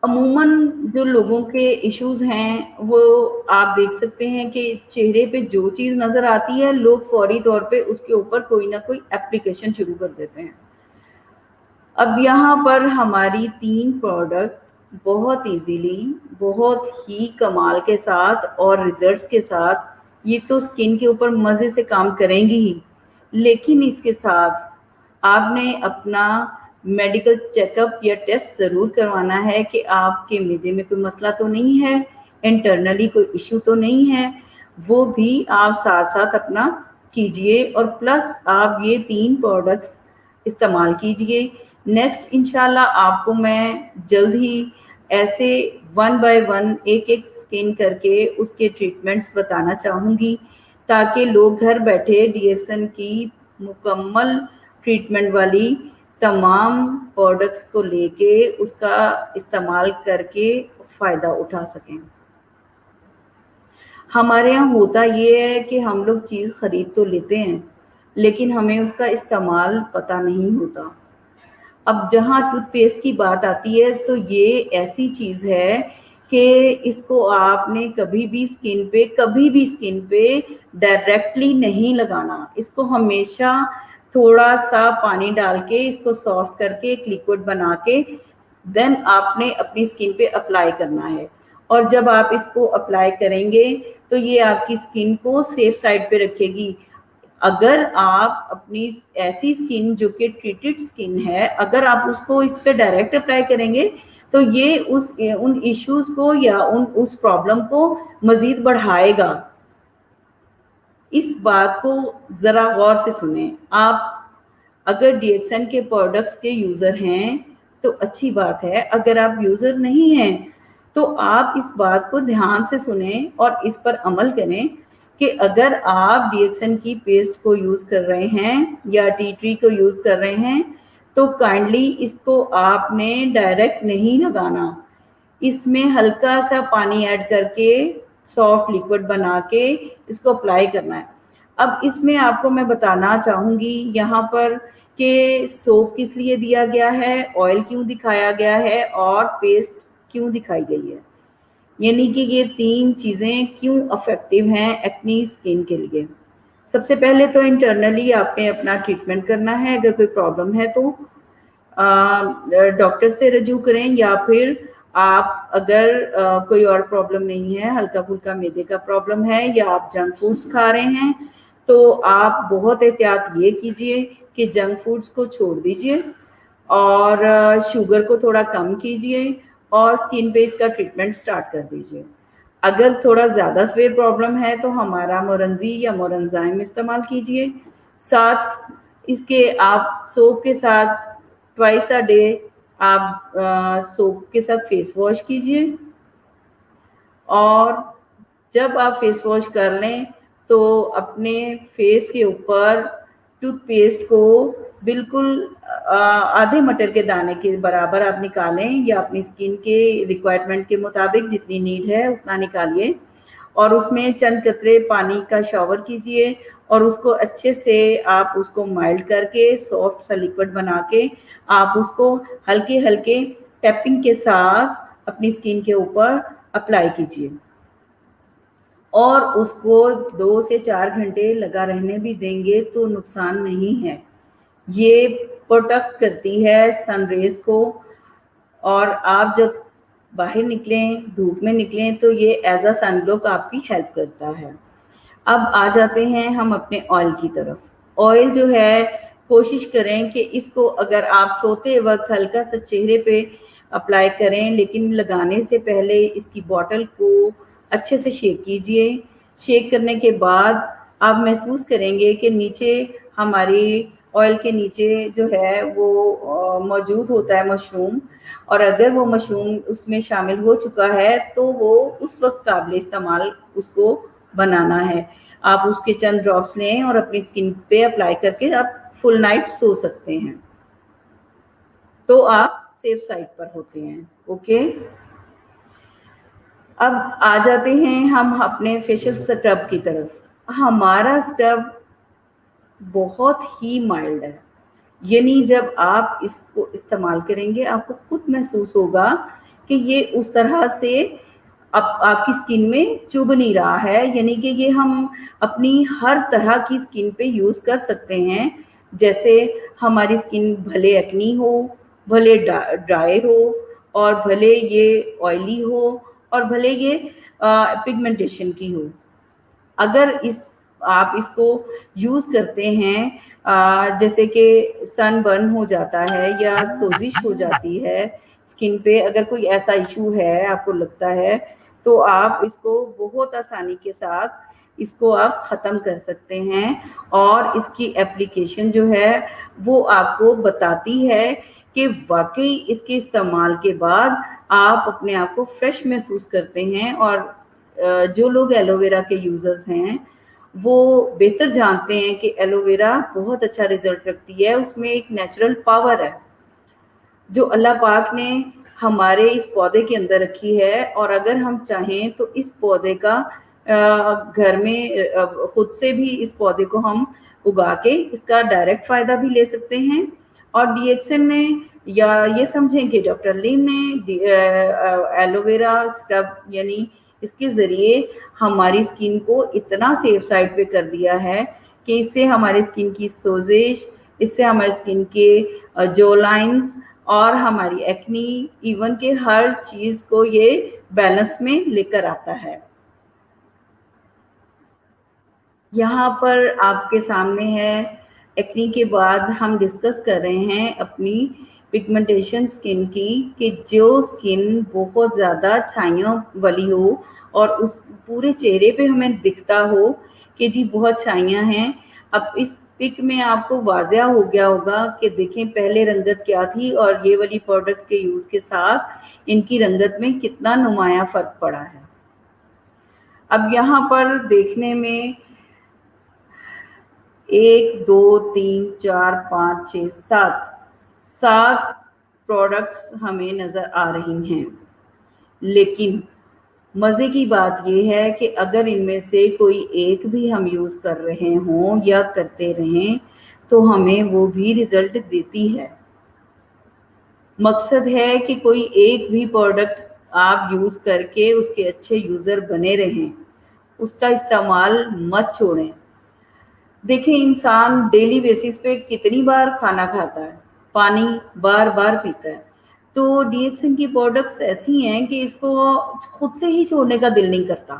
عموماً جو لوگوں کے ایشوز ہیں وہ آپ دیکھ سکتے ہیں کہ چہرے پہ جو چیز نظر آتی ہے لوگ فوری طور پہ اس کے اوپر کوئی نہ کوئی اپلیکیشن شروع کر دیتے ہیں. اب یہاں پر ہماری 3 پروڈکٹ بہت ایزیلی، بہت ہی کمال کے ساتھ اور ریزلٹس کے ساتھ، یہ تو اسکن کے اوپر مزے سے کام کریں گی ہی، لیکن اس کے ساتھ آپ نے اپنا میڈیکل چیک اپ یا ٹیسٹ ضرور کروانا ہے کہ آپ کے معدے میں کوئی مسئلہ تو نہیں ہے، انٹرنلی کوئی ایشو تو نہیں ہے، وہ بھی آپ ساتھ ساتھ اپنا کیجئے. اور پلس آپ یہ 3 پروڈکٹس استعمال کیجئے. نیکسٹ انشاءاللہ آپ کو میں جلد ہی ایسے 1 بائی 1 ایک اسکین کر کے اس کے ٹریٹمنٹس بتانا چاہوں گی، تاکہ لوگ گھر بیٹھے ڈی ایکس این کی مکمل ٹریٹمنٹ والی تمام پروڈکٹس کو لے کے اس کا استعمال کر کے فائدہ اٹھا سکیں. ہمارے یہاں ہوتا یہ ہے کہ ہم لوگ چیز خرید تو لیتے ہیں لیکن ہمیں اس کا استعمال پتہ نہیں ہوتا. اب جہاں ٹوتھ پیسٹ کی بات آتی ہے تو یہ ایسی چیز ہے کہ اس کو آپ نے کبھی بھی اسکن پہ ڈائریکٹلی نہیں لگانا. اس کو ہمیشہ تھوڑا سا پانی ڈال کے اس کو سافٹ کر کے ایک لیکوڈ بنا کے دین آپ نے اپنی اسکن پہ اپلائی کرنا ہے. اور جب آپ اس کو اپلائی کریں گے تو یہ آپ کی اسکن کو سیف سائڈ پہ رکھے گی. اگر آپ اپنی ایسی اسکن جو کہ ٹریٹڈ اسکن ہے، اگر آپ اس کو اس پہ ڈائریکٹ اپلائی کریں گے تو یہ ان ایشوز کو یا اس پرابلم کو مزید بڑھائے گا. اس بات کو ذرا غور سے سنیں. آپ اگر ڈی ایکس این کے پروڈکٹس کے یوزر ہیں تو اچھی بات ہے، اگر آپ یوزر نہیں ہیں تو آپ اس بات کو دھیان سے سنیں اور اس پر عمل کریں کہ اگر آپ ڈی ایکس این کی پیسٹ کو یوز کر رہے ہیں یا ٹی ٹری کو یوز کر رہے ہیں تو کائنڈلی اس کو آپ نے ڈائریکٹ نہیں لگانا. اس میں ہلکا سا پانی ایڈ کر کے سافٹ لیکوڈ بنا کے اس کو اپلائی کرنا ہے. اب اس میں آپ کو میں بتانا چاہوں گی یہاں پر کہ سوپ کس لیے دیا گیا ہے، آئل کیوں دکھایا گیا ہے اور پیسٹ کیوں دکھائی گئی ہے، یعنی کہ یہ 3 چیزیں کیوں افیکٹو ہیں ایکنی اسکن کے لیے. سب سے پہلے تو انٹرنلی آپ نے اپنا ٹریٹمنٹ کرنا ہے. اگر کوئی پرابلم ہے تو ڈاکٹر سے رجوع کریں، یا پھر آپ اگر کوئی اور پرابلم نہیں ہے، ہلکا پھلکا معدے کا پرابلم ہے یا آپ جنک فوڈس کھا رہے ہیں تو آپ بہت احتیاط یہ کیجئے کہ جنک فوڈس کو چھوڑ دیجئے اور شوگر کو تھوڑا کم کیجئے اور اسکن پہ اس کا ٹریٹمنٹ سٹارٹ کر دیجئے. اگر تھوڑا زیادہ سویر پرابلم ہے تو ہمارا مورنزی یا مورنزائم استعمال کیجئے. ساتھ اس کے آپ سوپ کے ساتھ ٹوائس اے ڈے آپ سوپ کے ساتھ فیس واش کیجئے. اور جب آپ فیس واش کر لیں تو اپنے فیس کے اوپر ٹوتھ پیسٹ کو بالکل آدھے مٹر کے دانے کے برابر آپ نکالیں یا اپنی اسکن کے ریکوائرمنٹ کے مطابق جتنی نیڈ ہے اتنا نکالیے اور اس میں چند قطرے پانی کا شاور کیجئے اور اس کو اچھے سے آپ اس کو مائلڈ کر کے سافٹ سا لیکوڈ بنا کے آپ اس کو ہلکے ہلکے ٹیپنگ کے ساتھ اپنی اسکن کے اوپر اپلائی کیجئے اور اس کو 2 سے 4 گھنٹے لگا رہنے بھی دیں گے تو نقصان نہیں ہے. یہ پروٹیکٹ کرتی ہے سن ریز کو اور آپ جب باہر نکلیں دھوپ میں نکلیں تو یہ ایز اے سن بلاک آپ کی ہیلپ کرتا ہے. اب آ جاتے ہیں ہم اپنے آئل کی طرف. آئل جو ہے کوشش کریں کہ اس کو اگر آپ سوتے وقت ہلکا سا چہرے پہ اپلائی کریں لیکن لگانے سے پہلے اس کی باٹل کو اچھے سے شیک کیجئے. شیک کرنے کے بعد آپ محسوس کریں گے کہ نیچے ہماری آئل کے نیچے جو ہے وہ موجود ہوتا ہے مشروم، اور اگر وہ مشروم اس میں شامل ہو چکا ہے تو وہ اس وقت قابل استعمال اس کو بنانا ہے. آپ اس کے چند ڈراپس لیں اور اپنی اسکن پہ اپلائی کر کے آپ فل نائٹ سو سکتے ہیں تو آپ سیف سائڈ پر ہوتے ہیں. اوکے، اب آ جاتے ہیں ہم اپنے فیشل سکرب کی طرف. ہمارا سکرب بہت ہی مائلڈ ہے، یعنی جب آپ اس کو استعمال کریں گے آپ کو خود محسوس ہوگا कि ये उस तरह से आपकी स्किन में चुभ नहीं रहा है, यानी कि ये हम अपनी हर तरह की स्किन पे यूज़ कर सकते हैं। जैसे हमारी स्किन भले एक्नी हो, भले ड्राई हो, और भले ये ऑयली हो, और भले ये पिगमेंटेशन की हो। अगर आप इसको यूज़ करते हैं, जैसे कि सन बर्न हो जाता है या सोजिश हो जाती है स्किन पे, अगर कोई ऐसा इशू है आपको लगता है, तो आप इसको बहुत आसानी के साथ इसको आप ख़त्म कर सकते हैं। और इसकी एप्लीकेशन जो है वो आपको बताती है कि वाकई इसके इस्तेमाल के बाद आप अपने आप को फ्रेश महसूस करते हैं। और जो लोग एलोवेरा के यूज़र्स हैं वो बेहतर जानते हैं कि एलोवेरा बहुत अच्छा रिजल्ट रखती है, उसमें एक नेचुरल पावर है जो अल्लाह पाक ने हमारे इस पौधे के अंदर रखी है। और अगर हम चाहें तो इस पौधे का घर में खुद से भी इस पौधे को हम उगा के इसका डायरेक्ट फ़ायदा भी ले सकते हैं। और डीएक्सन ने, या ये समझें कि डॉक्टर लीम ने एलोवेरा स्क्रब यानी इसके ज़रिए हमारी स्किन को इतना सेफ साइड पे कर दिया है कि इससे हमारी स्किन की सोजिश, इससे हमारी स्किन के जो लाइंस और हमारी एक्नी, इवन के हर चीज़ को ये बैलेंस में लेकर आता है। यहाँ पर आपके सामने है एक्नी के बाद हम डिस्कस कर रहे हैं अपनी पिगमेंटेशन स्किन की, कि जो स्किन बहुत ज़्यादा छाइयों वाली हो और उस पूरे चेहरे पे हमें दिखता हो कि जी बहुत छाइयाँ हैं। अब इस पिक में आपको वाज़िया हो गया होगा कि देखें पहले रंगत क्या थी और ये वाली प्रोडक्ट के यूज़ के साथ इनकी रंगत में कितना नुमाया फ़र्क पड़ा है। अब यहाँ पर देखने में 1 2 3 4 5 6 7 प्रोडक्ट्स हमें नज़र आ रही हैं। लेकिन मज़े की बात यह है कि अगर इनमें से कोई एक भी हम यूज़ कर रहे हों या करते रहें तो हमें वो भी रिज़ल्ट देती है। मकसद है कि कोई एक भी प्रोडक्ट आप यूज़ करके उसके अच्छे यूज़र बने रहें, उसका इस्तेमाल मत छोड़ें। देखें इंसान डेली बेसिस पे कितनी बार खाना खाता है, पानी बार बार पीता है। तो डीएक्सन की प्रोडक्ट्स ऐसी हैं कि इसको खुद से ही छोड़ने का दिल नहीं करता।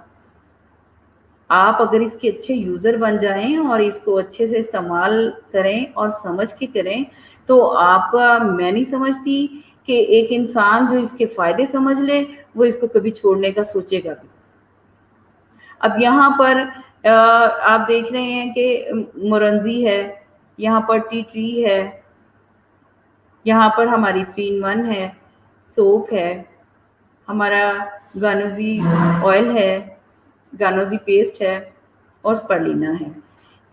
आप अगर इसके अच्छे यूज़र बन जाएं और इसको अच्छे से इस्तेमाल करें और समझ के करें, तो आपका, मैं नहीं समझती कि एक इंसान जो इसके फ़ायदे समझ ले वो इसको कभी छोड़ने का सोचेगा भी। अब यहाँ पर आप देख रहे हैं कि मोरंजी है, यहाँ पर टी ट्री है, यहाँ पर हमारी 3 in 1 है, सोप है, हमारा गानोजी ऑयल है, गानोजी पेस्ट है और स्परुलिना है।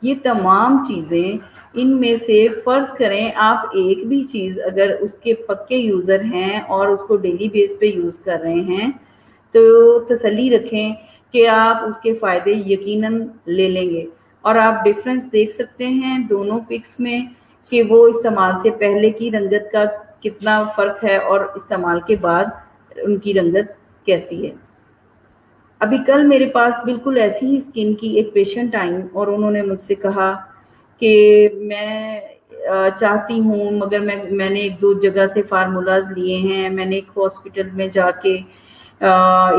ये तमाम चीज़ें, इनमें से फ़र्ज़ करें आप एक भी चीज़ अगर उसके पक्के यूज़र हैं और उसको डेली बेस पे यूज़ कर रहे हैं तो तसल्ली रखें कि आप उसके फ़ायदे यकीनन ले लेंगे। और आप डिफ़रेंस देख सकते हैं दोनों पिक्स में कि वो इस्तेमाल से पहले की रंगत का कितना फ़र्क है और इस्तेमाल के बाद उनकी रंगत कैसी है। अभी कल मेरे पास बिल्कुल ऐसी ही स्किन की एक पेशेंट आई और उन्होंने मुझसे कहा कि मैं चाहती हूँ, मगर मैंने 1-2 जगह से फार्मूलाज लिए हैं, मैंने एक हॉस्पिटल में जाके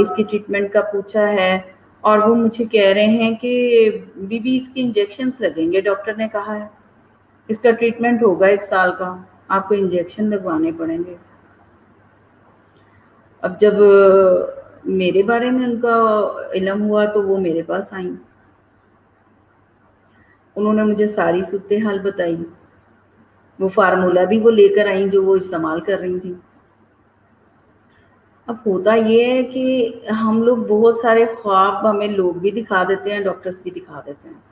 इसकी ट्रीटमेंट का पूछा है और वो मुझे कह रहे हैं कि बीबी इसके इंजेक्शंस लगेंगे, डॉक्टर ने कहा है इसका ट्रीटमेंट होगा 1 साल का, आपको इंजेक्शन लगवाने पड़ेंगे। अब जब मेरे बारे में उनका इल्म हुआ तो वो मेरे पास आई, उन्होंने मुझे सारी सूरत हाल बताई, वो फार्मूला भी वो लेकर आई जो वो इस्तेमाल कर रही थी। अब होता ये है कि हम लोग बहुत सारे ख्वाब हमें लोग भी दिखा देते हैं, डॉक्टर्स भी दिखा देते हैं।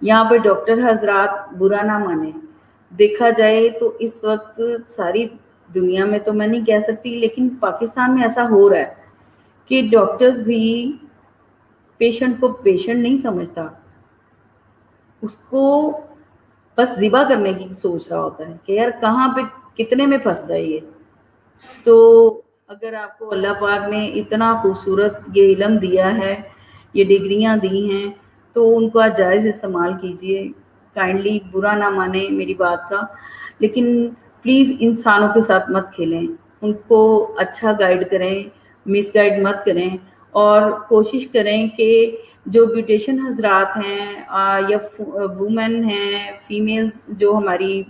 यहाँ पे डॉक्टर हजरात बुरा ना माने, देखा जाए तो इस वक्त सारी दुनिया में तो मैं नहीं कह सकती, लेकिन पाकिस्तान में ऐसा हो रहा है कि डॉक्टर्स भी पेशेंट को पेशेंट नहीं समझता, उसको बस ज़िबा करने की सोच रहा होता है कि यार कहाँ पे कितने में फंस जाइए। तो अगर आपको अल्लाह पाक ने इतना खूबसूरत ये इल्म दिया है, ये डिग्रियां दी हैं, तो उनका जायज़ इस्तेमाल कीजिए। काइंडली बुरा ना माने मेरी बात का, लेकिन प्लीज़ इंसानों के साथ मत खेलें, उनको अच्छा गाइड करें, मिसगाइड मत करें, और कोशिश करें कि जो ब्यूटिशियन हजरात हैं या वुमेन हैं, फीमेल्स जो हमारी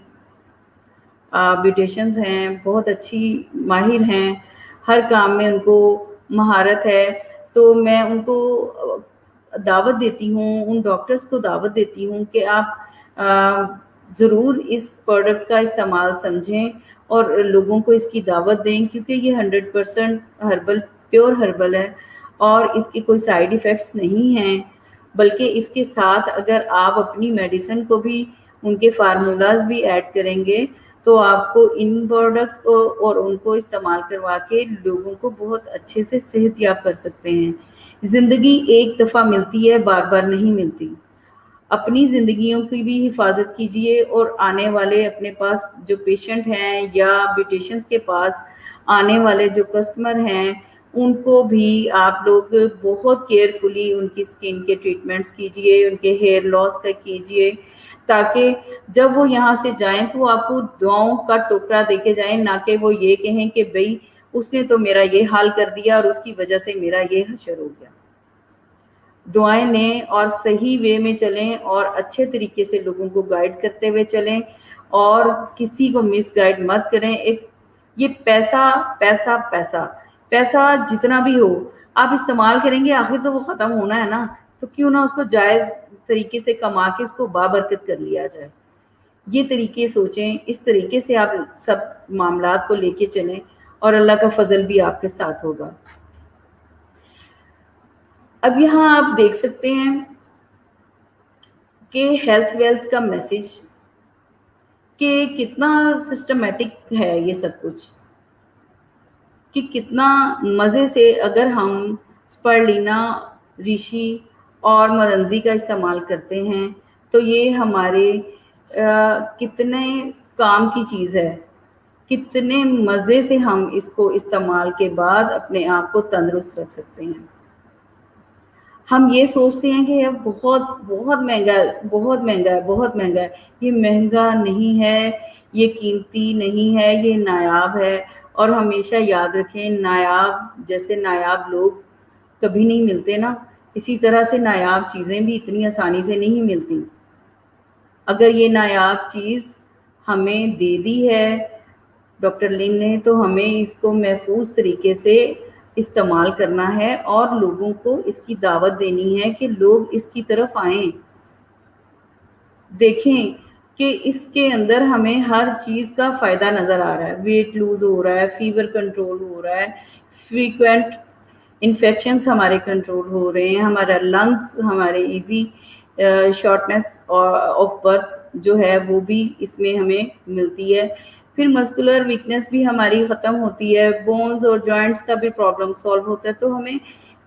ब्यूटिशियंस हैं, बहुत अच्छी माहिर हैं, हर काम में उनको महारत है, तो मैं उनको दावत देती हूँ, उन डॉक्टर्स को दावत देती हूँ कि आप ज़रूर इस प्रोडक्ट का इस्तेमाल समझें और लोगों को इसकी दावत दें, क्योंकि ये 100% हर्बल, प्योर हर्बल है और इसके कोई साइड इफ़ेक्ट्स नहीं हैं। बल्कि इसके साथ अगर आप अपनी मेडिसिन को भी, उनके फार्मूलाज भी ऐड करेंगे, तो आपको इन प्रोडक्ट्स को और उनको इस्तेमाल करवा के लोगों को बहुत अच्छे से सेहतयाब कर सकते हैं। ज़िंदगी एक दफ़ा मिलती है, बार बार नहीं मिलती। अपनी ज़िंदगियों की भी हिफाजत कीजिए और आने वाले अपने पास जो पेशेंट हैं या ब्यूटिशियंस के पास आने वाले जो कस्टमर हैं, उनको भी आप लोग बहुत केयरफुली उनकी स्किन के ट्रीटमेंट्स कीजिए, उनके हेयर लॉस का कीजिए, ताकि जब वो यहाँ से जाएं तो आपको दुआओं का टोकरा देके जाएं, ना कि वो ये कहें कि भाई उसने तो मेरा ये हाल कर दिया और उसकी वजह से मेरा ये हशर हो गया। दुआएं लें और सही वे में चलें और अच्छे तरीके से लोगों को गाइड करते हुए चलें और किसी को मिस गाइड मत करें। एक ये पैसा पैसा पैसा पैसा जितना भी हो आप इस्तेमाल करेंगे, आखिर तो वो ख़त्म होना है ना, तो क्यों ना उसको जायज़ तरीके से कमा के उसको बाबरकत कर लिया जाए। ये तरीके सोचें, इस तरीके से आप सब मामलात को लेके चलें और अल्लाह का फजल भी आपके साथ होगा। अब यहाँ आप देख सकते हैं कि हेल्थ वेल्थ का मैसेज कि कितना सिस्टमेटिक है ये सब कुछ, कि कितना मज़े से अगर हम स्पारुलिना, ऋषि और मरंजी का इस्तेमाल करते हैं तो ये हमारे कितने काम की चीज़ है, कितने मज़े से हम इसको इस्तेमाल के बाद अपने आप को तंदुरुस्त रख सकते हैं। हम ये सोचते हैं कि यह बहुत बहुत महंगा है, बहुत महंगा है, बहुत महंगा है। ये महंगा नहीं है, ये कीमती नहीं है, ये नायाब है। और हमेशा याद रखें, नायाब जैसे नायाब लोग कभी नहीं मिलते ना, इसी तरह से नायाब चीज़ें भी इतनी आसानी से नहीं मिलती। अगर ये नायाब चीज़ हमें दे दी है डॉक्टर लिन ने, तो हमें इसको महफूज तरीके से इस्तेमाल करना है और लोगों को इसकी दावत देनी है कि लोग इसकी तरफ आएं, देखें कि इसके अंदर हमें हर चीज़ का फ़ायदा नज़र आ रहा है। वेट लूज़ हो रहा है, फीवर कंट्रोल हो रहा है, फ्रीक्वेंट इन्फेक्शंस हमारे कंट्रोल हो रहे हैं, हमारा लंग्स, हमारे इजी शॉर्टनेस ऑफ बर्थ जो है वो भी इसमें हमें मिलती है। फिर मस्कुलर वीकनेस भी हमारी ख़त्म होती है, बोन्स और जॉइंट्स का भी प्रॉब्लम सॉल्व होता है। तो हमें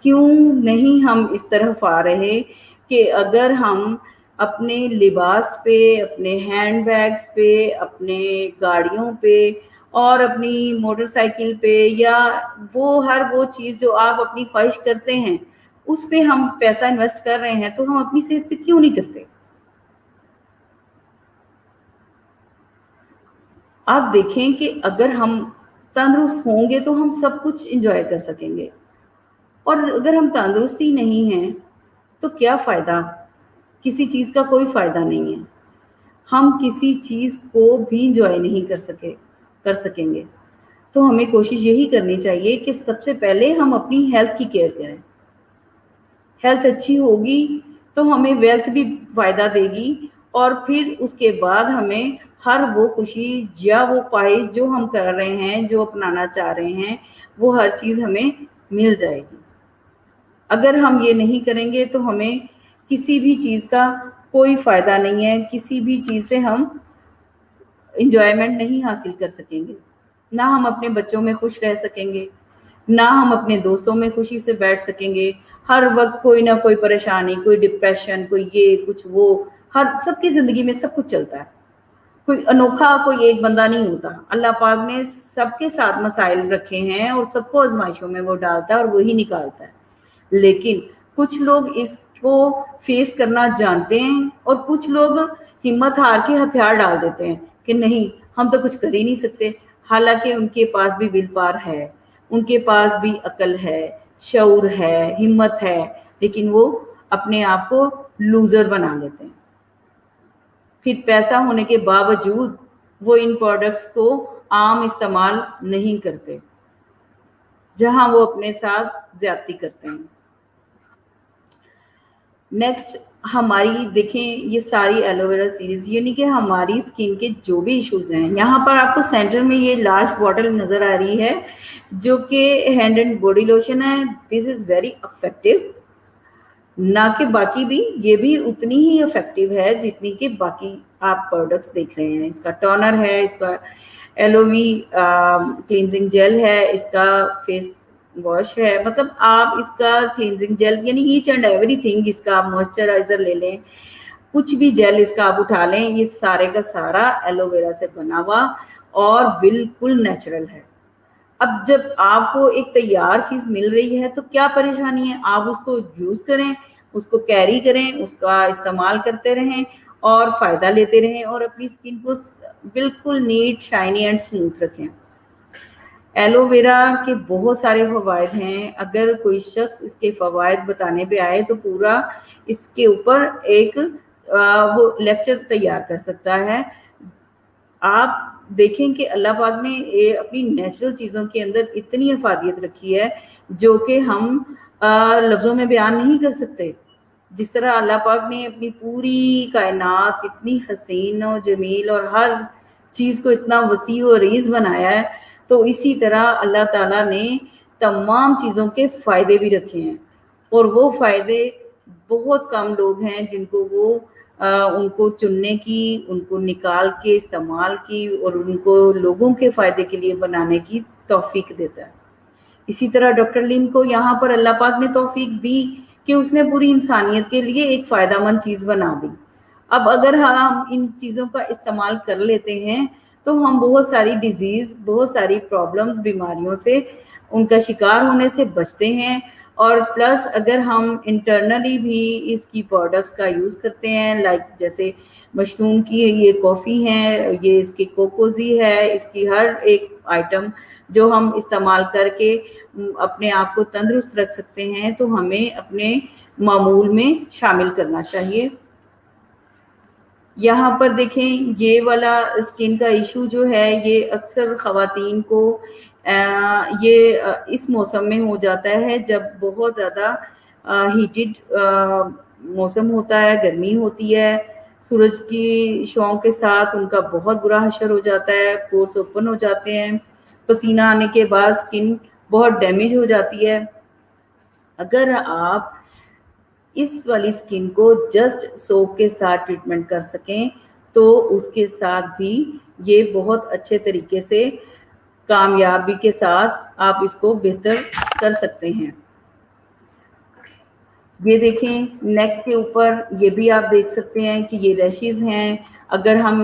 क्यों नहीं हम इस तरफ आ रहे कि अगर हम अपने लिबास पे, अपने हैंड बैग्स पे, अपने गाड़ियों पे और अपनी मोटरसाइकिल पे, या वो हर वो चीज़ जो आप अपनी ख्वाहिश करते हैं उस पे हम पैसा इन्वेस्ट कर रहे हैं, तो हम अपनी सेहत पे क्यों नहीं करते? आप देखें कि अगर हम तंदुरुस्त होंगे तो हम सब कुछ एंजॉय कर सकेंगे, और अगर हम तंदुरुस्त ही नहीं हैं तो क्या फ़ायदा? किसी चीज़ का कोई फ़ायदा नहीं है। हम किसी चीज़ को भी एंजॉय नहीं कर सकेंगे। तो हमें कोशिश यही करनी चाहिए कि सबसे पहले हम अपनी हेल्थ की केयर करें। हेल्थ अच्छी होगी तो हमें वेल्थ भी फ़ायदा देगी, और फिर उसके बाद हमें हर वो खुशी या वो ख्वाहिश जो हम कर रहे हैं, जो अपनाना चाह रहे हैं, वो हर चीज़ हमें मिल जाएगी। अगर हम ये नहीं करेंगे तो हमें किसी भी चीज़ का कोई फ़ायदा नहीं है, किसी भी चीज़ से हम इंजॉयमेंट नहीं हासिल कर सकेंगे। ना हम अपने बच्चों में खुश रह सकेंगे, ना हम अपने दोस्तों में खुशी से बैठ सकेंगे। हर वक्त कोई ना कोई परेशानी, कोई डिप्रेशन, कोई ये कुछ वो, हर सबकी ज़िंदगी में सब कुछ चलता है। कोई अनोखा कोई एक बंदा नहीं होता, अल्लाह पाक ने सबके साथ मसाइल रखे हैं और सबको आजमाइशों में वो डालता है और वही निकालता है। लेकिन कुछ लोग इसको फेस करना जानते हैं और कुछ लोग हिम्मत हार के हथियार डाल देते हैं कि नहीं हम तो कुछ कर ही नहीं सकते, हालांकि उनके पास भी विल पावर है, उनके पास भी अकल है, शऊर है, हिम्मत है, लेकिन वो अपने आप को लूजर बना लेते हैं। फिर पैसा होने के बावजूद वो इन प्रोडक्ट्स को आम इस्तेमाल नहीं करते, जहां वो अपने साथ ज्यादती करते हैं। नेक्स्ट हमारी देखें ये सारी एलोवेरा सीरीज, यानी कि हमारी स्किन के जो भी इश्यूज हैं, यहाँ पर आपको सेंटर में ये लास्ट बॉटल नजर आ रही है जो कि हैंड एंड बॉडी लोशन है। दिस इज वेरी इफेक्टिव, ना कि बाकी भी, ये भी उतनी ही इफेक्टिव है जितनी कि बाकी आप प्रोडक्ट्स देख रहे हैं। इसका टोनर है, इसका एलोवी क्लींजिंग जेल है, इसका फेस वॉश है, मतलब आप इसका क्लींजिंग जेल यानी ईच एंड एवरीथिंग, इसका आप मॉइस्चराइजर ले लें, कुछ भी जेल इसका आप उठा लें, ये सारे का सारा एलोवेरा से बना हुआ और बिल्कुल नेचुरल है। अब जब आपको एक तैयार चीज मिल रही है तो क्या परेशानी है, आप उसको यूज करें, उसको कैरी करें, उसका इस्तेमाल करते रहें और फायदा लेते रहें और अपनी स्किन को बिल्कुल नीट, शाइनी एंड स्मूथ रखें। एलोवेरा के बहुत सारे फवायद हैं, अगर कोई शख्स इसके फवायद बताने पे आए तो पूरा इसके ऊपर एक वो लेक्चर तैयार कर सकता है। आप देखें कि अल्लाह पाक ने ये अपनी नेचुरल चीज़ों के अंदर इतनी अफादियत रखी है जो कि हम लफ्ज़ों में बयान नहीं कर सकते। जिस तरह अल्लाह पाक ने अपनी पूरी कायनात इतनी हसीन और जमील और हर चीज़ को इतना वसी और रीज़ बनाया है, तो इसी तरह अल्लाह ताला ने तमाम चीज़ों के फ़ायदे भी रखे हैं और वो फ़ायदे बहुत कम लोग हैं जिनको वो उनको चुनने की, उनको निकाल के इस्तेमाल की और उनको लोगों के फ़ायदे के लिए बनाने की तौफीक देता है। इसी तरह डॉक्टर लिम को यहाँ पर अल्लाह पाक ने तौफीक दी कि उसने पूरी इंसानियत के लिए एक फ़ायदामंद चीज़ बना दी। अब अगर हम इन चीज़ों का इस्तेमाल कर लेते हैं तो हम बहुत सारी डिजीज़, बहुत सारी प्रॉब्लम, बीमारियों से, उनका शिकार होने से बचते हैं। और प्लस अगर हम इंटरनली भी इसकी प्रोडक्ट्स का यूज़ करते हैं, लाइक जैसे मशरूम की ये कॉफ़ी है, ये इसकी कोकोजी है, इसकी हर एक आइटम जो हम इस्तेमाल करके अपने आप को तंदुरुस्त रख सकते हैं, तो हमें अपने मामूल में शामिल करना चाहिए। यहाँ पर देखें ये वाला स्किन का इशू जो है ये अक्सर ख़वातीन को इस मौसम में हो जाता है जब बहुत ज़्यादा हीटेड मौसम होता है, गर्मी होती है, सूरज की शॉं के साथ उनका बहुत बुरा हशर हो जाता है, पोर्स ओपन हो जाते हैं, पसीना आने के बाद स्किन बहुत डैमेज हो जाती है। अगर आप इस वाली स्किन को जस्ट सोप के साथ ट्रीटमेंट कर सकें तो उसके साथ भी ये बहुत अच्छे तरीके से कामयाबी के साथ आप इसको बेहतर कर सकते हैं। ये देखें नेक के ऊपर, ये भी आप देख सकते हैं कि ये रैशेस हैं। अगर हम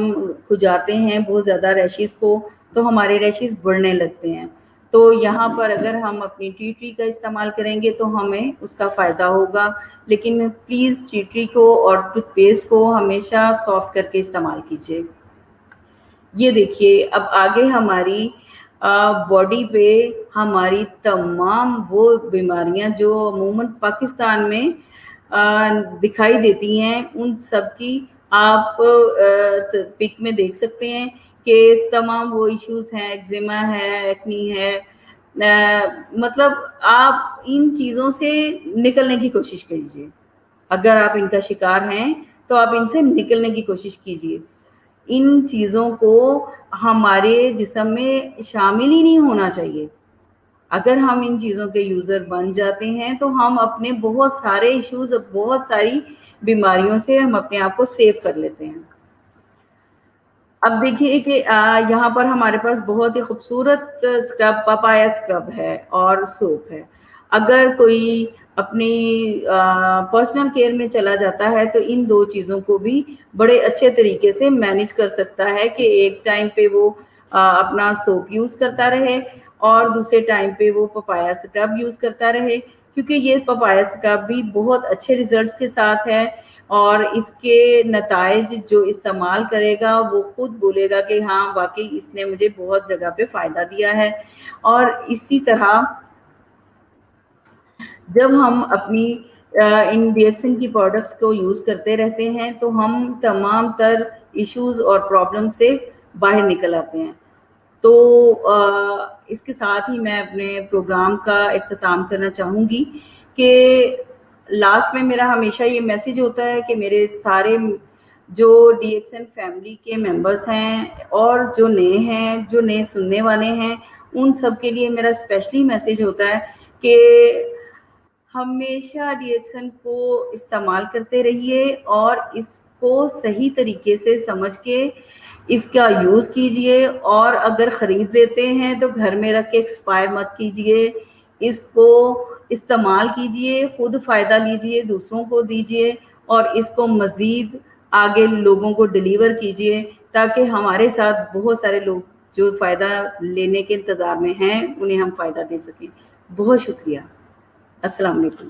खुजाते हैं बहुत ज़्यादा रैशेस को तो हमारे रैशेस बढ़ने लगते हैं, तो यहाँ पर अगर हम अपनी टी ट्री का इस्तेमाल करेंगे तो हमें उसका फ़ायदा होगा। लेकिन प्लीज़ टी ट्री को और टूथपेस्ट को हमेशा सॉफ्ट करके इस्तेमाल कीजिए। ये देखिए अब आगे हमारी बॉडी पे हमारी तमाम वो बीमारियां जो अमूमन पाकिस्तान में दिखाई देती हैं, उन सब की आप पिक में देख सकते हैं कि तमाम वो इश्यूज हैं, एक्जिमा है, एक्नी है, मतलब आप इन चीज़ों से निकलने की कोशिश कीजिए। अगर आप इनका शिकार हैं तो आप इनसे निकलने की कोशिश कीजिए। इन चीज़ों को हमारे जिस्म में शामिल ही नहीं होना चाहिए। अगर हम इन चीज़ों के यूज़र बन जाते हैं तो हम अपने बहुत सारे इश्यूज, बहुत सारी बीमारियों से हम अपने आप को सेव कर लेते हैं। अब देखिए कि यहाँ पर हमारे पास बहुत ही खूबसूरत स्क्रब, पपाया स्क्रब है और सोप है। اگر کوئی اپنی پرسنل کیئر میں چلا جاتا ہے تو ان دو چیزوں کو بھی بڑے اچھے طریقے سے مینیج کر سکتا ہے کہ ایک ٹائم پہ وہ اپنا سوپ یوز کرتا رہے اور دوسرے ٹائم پہ وہ پپایا سکرب یوز کرتا رہے، کیونکہ یہ پپایا سکرب بھی بہت اچھے ریزلٹس کے ساتھ ہے، اور اس کے نتائج جو استعمال کرے گا وہ خود بولے گا کہ ہاں واقعی اس نے مجھے بہت جگہ پہ فائدہ دیا ہے۔ اور اسی طرح جب ہم اپنی ان ڈیکسن کی پروڈکٹس کو یوز کرتے رہتے ہیں تو ہم تمام تر ایشوز اور پرابلم سے باہر نکل آتے ہیں۔ تو اس کے ساتھ ہی میں اپنے پروگرام کا اختتام کرنا چاہوں گی کہ لاسٹ میں میرا ہمیشہ یہ میسج ہوتا ہے کہ میرے سارے جو ڈی ایکس این فیملی کے ممبرس ہیں اور جو نئے سننے والے ہیں، ان سب کے لیے میرا اسپیشلی میسج ہوتا ہے کہ ہمیشہ ڈی ایکسن کو استعمال کرتے رہیے اور اس کو صحیح طریقے سے سمجھ کے اس کا یوز کیجئے، اور اگر خرید لیتے ہیں تو گھر میں رکھ کے ایکسپائر مت کیجئے، اس کو استعمال کیجئے، خود فائدہ لیجئے، دوسروں کو دیجئے، اور اس کو مزید آگے لوگوں کو ڈیلیور کیجئے تاکہ ہمارے ساتھ بہت سارے لوگ جو فائدہ لینے کے انتظار میں ہیں انہیں ہم فائدہ دے سکیں۔ بہت شکریہ۔ السلام علیکم۔